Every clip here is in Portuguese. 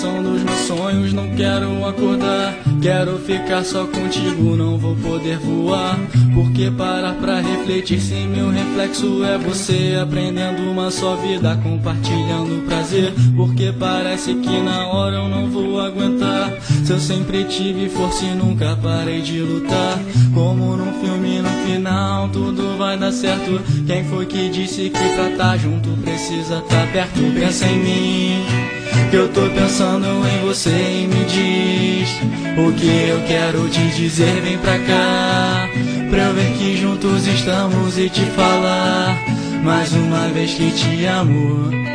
realização dos meus sonhos. Não quero acordar, quero ficar só contigo. Não vou poder voar, porque parar pra refletir se meu reflexo é você. Aprendendo uma só vida, compartilhando prazer, porque parece que na hora eu não vou aguentar. Se eu sempre tive força e nunca parei de lutar, como num filme no final tudo vai dar certo. Quem foi que disse que pra tá junto precisa tá perto? Pensa em mim, que eu tô pensando em você, e me diz o que eu quero te dizer. Vem pra cá, pra eu ver que juntos estamos e te falar mais uma vez que te amo.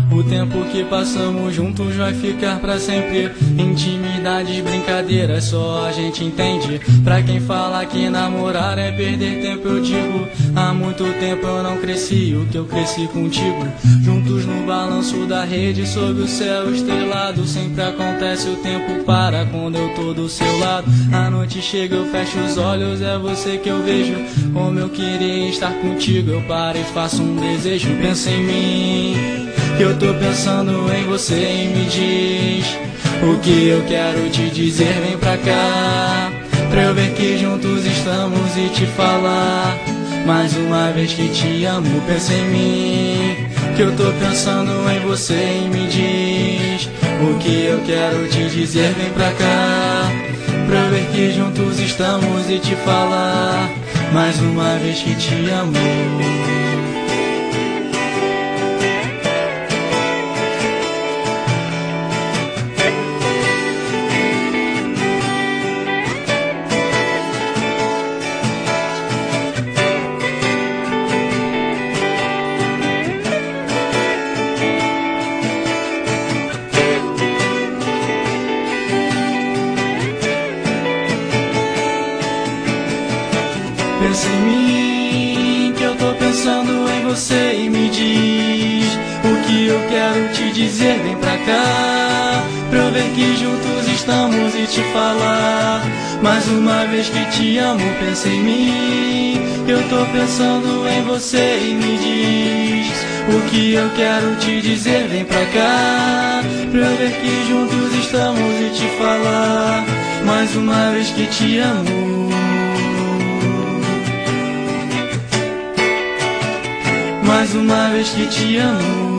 O tempo que passamos juntos vai ficar pra sempre. Intimidades, brincadeiras, só a gente entende. Pra quem fala que namorar é perder tempo, eu digo, há muito tempo eu não cresci o que eu cresci contigo. Juntos no balanço da rede, sob o céu estrelado. Sempre acontece, o tempo para quando eu tô do seu lado. A noite chega, eu fecho os olhos, é você que eu vejo. Como eu queria estar contigo, eu paro e faço um desejo. Pensa em mim, que eu tô pensando em você, e me diz o que eu quero te dizer. Vem pra cá, pra eu ver que juntos estamos e te falar mais uma vez que te amo. Pensa em mim, que eu tô pensando em você, e me diz o que eu quero te dizer. Vem pra cá, pra eu ver que juntos estamos e te falar mais uma vez que te amo. Pensa em mim, que eu tô pensando em você, e me diz o que eu quero te dizer. Vem pra cá, pra eu ver que juntos estamos e te falar mais uma vez que te amo. Pensa em mim, que eu tô pensando em você, e me diz o que eu quero te dizer. Vem pra cá, pra eu ver que juntos estamos e te falar mais uma vez que te amo. Mais uma vez que te amo.